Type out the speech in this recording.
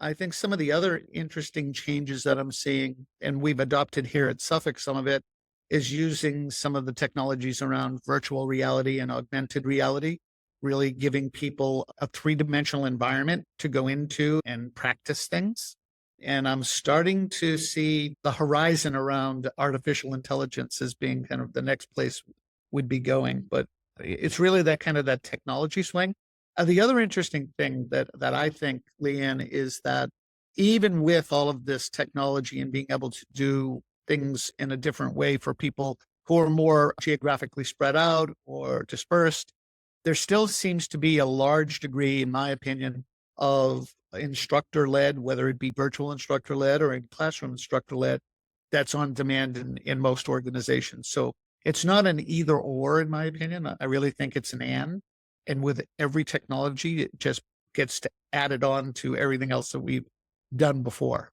I think some of the other interesting changes that I'm seeing, and we've adopted here at Suffolk, some of it is using some of the technologies around virtual reality and augmented reality, really giving people a three-dimensional environment to go into and practice things. And I'm starting to see the horizon around artificial intelligence as being kind of the next place we'd be going. But it's really that kind of that technology swing. The other interesting thing that I think, Leanne, is that even with all of this technology and being able to do things in a different way for people who are more geographically spread out or dispersed, there still seems to be a large degree, in my opinion, of instructor-led, whether it be virtual instructor-led or in classroom instructor-led, that's on demand in most organizations. So it's not an either or, in my opinion. I really think it's an and with every technology, it just gets to added on to everything else that we've done before.